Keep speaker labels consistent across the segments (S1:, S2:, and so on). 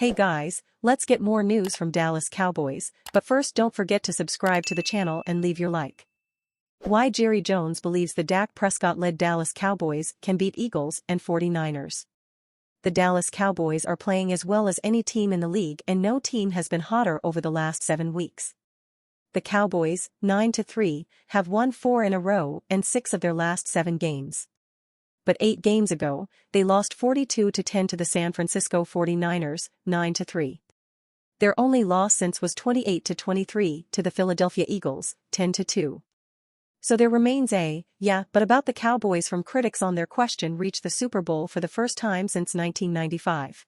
S1: Hey guys, let's get more news from Dallas Cowboys, but first don't forget to subscribe to the channel and leave your like. Why Jerry Jones believes the Dak Prescott-led Dallas Cowboys can beat Eagles and 49ers. The Dallas Cowboys are playing as well as any team in the league, and no team has been hotter over the last 7 weeks. The Cowboys, 9-3, have won 4 in a row and 6 of their last 7 games. But 8 games ago, they lost 42-10 to the San Francisco 49ers, 9-3. Their only loss since was 28-23 to the Philadelphia Eagles, 10-2. So there remains a, yeah, but about the Cowboys from critics on their question reach the Super Bowl for the first time since 1995.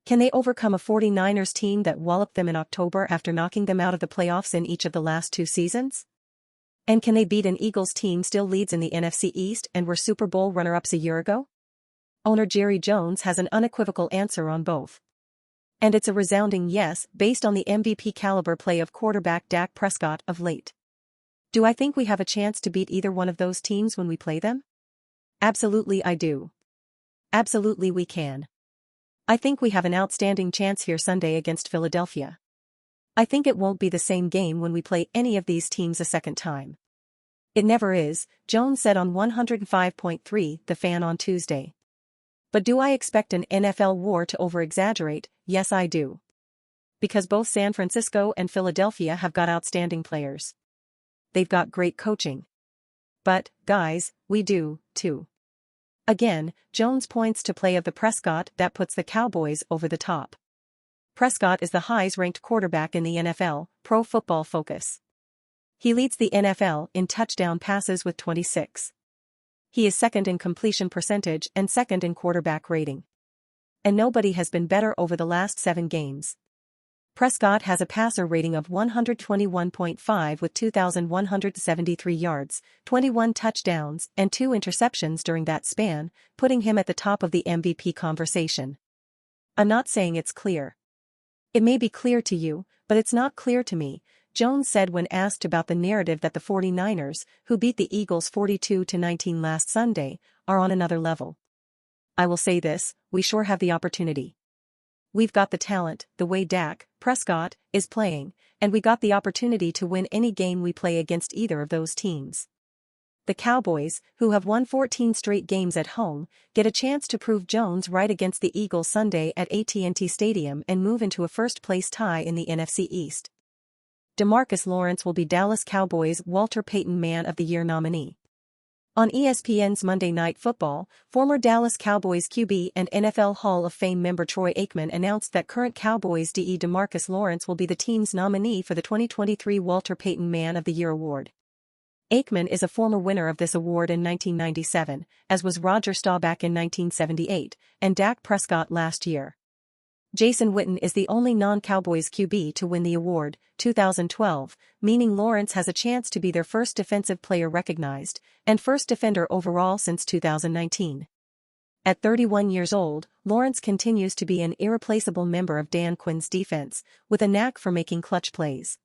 S1: Can they overcome a 49ers team that walloped them in October after knocking them out of the playoffs in each of the last 2 seasons? And can they beat an Eagles team still leads in the NFC East and were Super Bowl runner-ups a year ago? Owner Jerry Jones has an unequivocal answer on both. And it's a resounding yes based on the MVP caliber play of quarterback Dak Prescott of late. Do I think we have a chance to beat either one of those teams when we play them? Absolutely I do. Absolutely we can. I think we have an outstanding chance here Sunday against Philadelphia. I think it won't be the same game when we play any of these teams a second time. It never is, Jones said on 105.3 The Fan on Tuesday. But do I expect an NFL war to over-exaggerate? Yes I do. Because both San Francisco and Philadelphia have got outstanding players. They've got great coaching. But, guys, we do, too. Again, Jones points to play of the Prescott that puts the Cowboys over the top. Prescott is the highest-ranked quarterback in the NFL, Pro Football Focus. He leads the NFL in touchdown passes with 26. He is second in completion percentage and second in quarterback rating. And nobody has been better over the last 7 games. Prescott has a passer rating of 121.5 with 2,173 yards, 21 touchdowns, and 2 interceptions during that span, putting him at the top of the MVP conversation. I'm not saying it's clear. It may be clear to you, but it's not clear to me, Jones said when asked about the narrative that the 49ers, who beat the Eagles 42-19 last Sunday, are on another level. I will say this, we sure have the opportunity. We've got the talent, the way Dak Prescott is playing, and we got the opportunity to win any game we play against either of those teams. The Cowboys, who have won 14 straight games at home, get a chance to prove Jones right against the Eagles Sunday at AT&T Stadium and move into a first-place tie in the NFC East. DeMarcus Lawrence will be Dallas Cowboys' Walter Payton Man of the Year nominee. On ESPN's Monday Night Football, former Dallas Cowboys QB and NFL Hall of Fame member Troy Aikman announced that current Cowboys DE DeMarcus Lawrence will be the team's nominee for the 2023 Walter Payton Man of the Year award. Aikman is a former winner of this award in 1997, as was Roger Staubach in 1978, and Dak Prescott last year. Jason Witten is the only non-Cowboys QB to win the award, 2012, meaning Lawrence has a chance to be their first defensive player recognized, and first defender overall since 2019. At 31 years old, Lawrence continues to be an irreplaceable member of Dan Quinn's defense, with a knack for making clutch plays.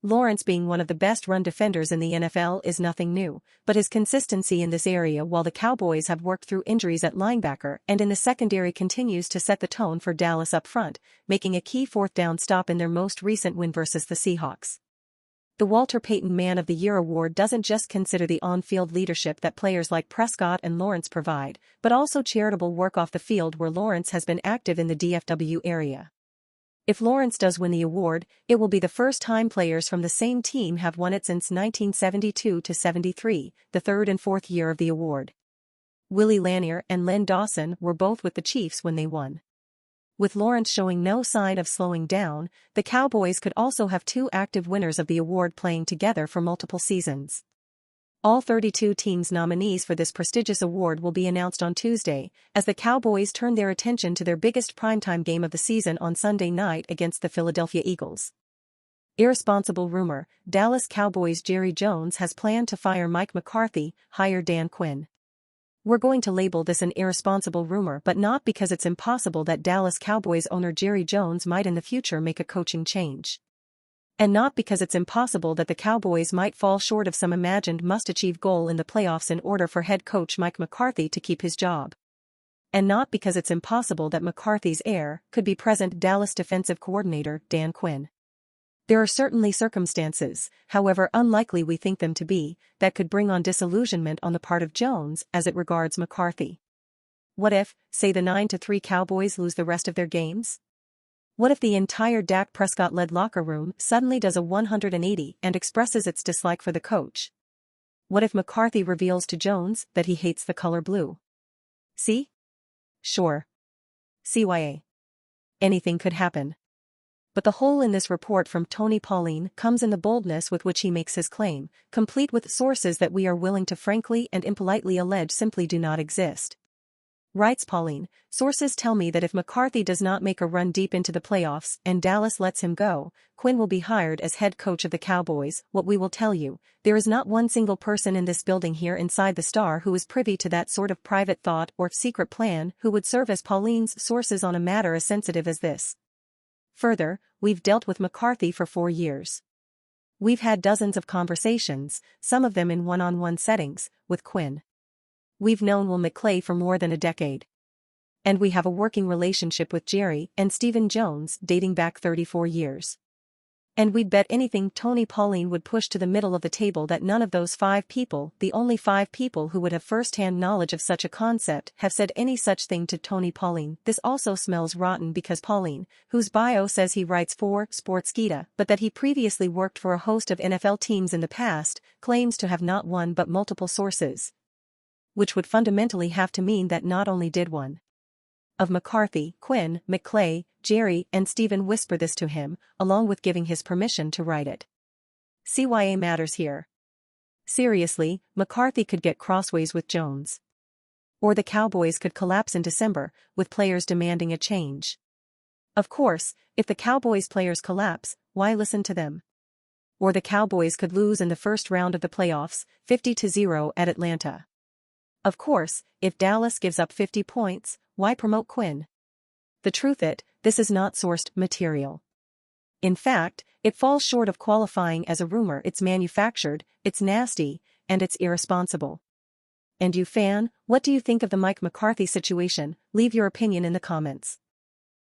S1: Lawrence being one of the best run defenders in the NFL is nothing new, but his consistency in this area while the Cowboys have worked through injuries at linebacker and in the secondary continues to set the tone for Dallas up front, making a key 4th down stop in their most recent win versus the Seahawks. The Walter Payton Man of the Year award doesn't just consider the on-field leadership that players like Prescott and Lawrence provide, but also charitable work off the field where Lawrence has been active in the DFW area. If Lawrence does win the award, it will be the first time players from the same team have won it since 1972-73, the 3rd and 4th year of the award. Willie Lanier and Len Dawson were both with the Chiefs when they won. With Lawrence showing no sign of slowing down, the Cowboys could also have 2 active winners of the award playing together for multiple seasons. All 32 teams' nominees for this prestigious award will be announced on Tuesday, as the Cowboys turn their attention to their biggest primetime game of the season on Sunday night against the Philadelphia Eagles. Irresponsible rumor, Dallas Cowboys Jerry Jones has planned to fire Mike McCarthy, hire Dan Quinn. We're going to label this an irresponsible rumor, but not because it's impossible that Dallas Cowboys owner Jerry Jones might in the future make a coaching change. And not because it's impossible that the Cowboys might fall short of some imagined must-achieve goal in the playoffs in order for head coach Mike McCarthy to keep his job. And not because it's impossible that McCarthy's heir could be present. Dallas defensive coordinator Dan Quinn. There are certainly circumstances, however unlikely we think them to be, that could bring on disillusionment on the part of Jones as it regards McCarthy. What if, say the 9-3 Cowboys lose the rest of their games? What if the entire Dak Prescott-led locker room suddenly does a 180 and expresses its dislike for the coach? What if McCarthy reveals to Jones that he hates the color blue? See? Sure. CYA. Anything could happen. But the hole in this report from Tony Pauline comes in the boldness with which he makes his claim, complete with sources that we are willing to frankly and impolitely allege simply do not exist. Writes Pauline, sources tell me that if McCarthy does not make a run deep into the playoffs and Dallas lets him go, Quinn will be hired as head coach of the Cowboys. What we will tell you, there is not one single person in this building here inside the Star who is privy to that sort of private thought or secret plan who would serve as Pauline's sources on a matter as sensitive as this. Further, we've dealt with McCarthy for 4 years. We've had dozens of conversations, some of them in one-on-one settings, with Quinn. We've known Will McClay for more than a decade. And we have a working relationship with Jerry and Stephen Jones dating back 34 years. And we'd bet anything Tony Pauline would push to the middle of the table that none of those 5 people, the only 5 people who would have first-hand knowledge of such a concept, have said any such thing to Tony Pauline. This also smells rotten because Pauline, whose bio says he writes for Sportskeeda, but that he previously worked for a host of NFL teams in the past, claims to have not one but multiple sources. Which would fundamentally have to mean that not only did one of McCarthy, Quinn, McClay, Jerry, and Stephen whisper this to him, along with giving his permission to write it. CYA matters here. Seriously, McCarthy could get crossways with Jones. Or the Cowboys could collapse in December, with players demanding a change. Of course, if the Cowboys players collapse, why listen to them? Or the Cowboys could lose in the first round of the playoffs, 50-0 at Atlanta. Of course, if Dallas gives up 50 points, why promote Quinn? The truth is, this is not sourced material. In fact, it falls short of qualifying as a rumor. It's manufactured, it's nasty, and it's irresponsible. And you fan, what do you think of the Mike McCarthy situation? Leave your opinion in the comments.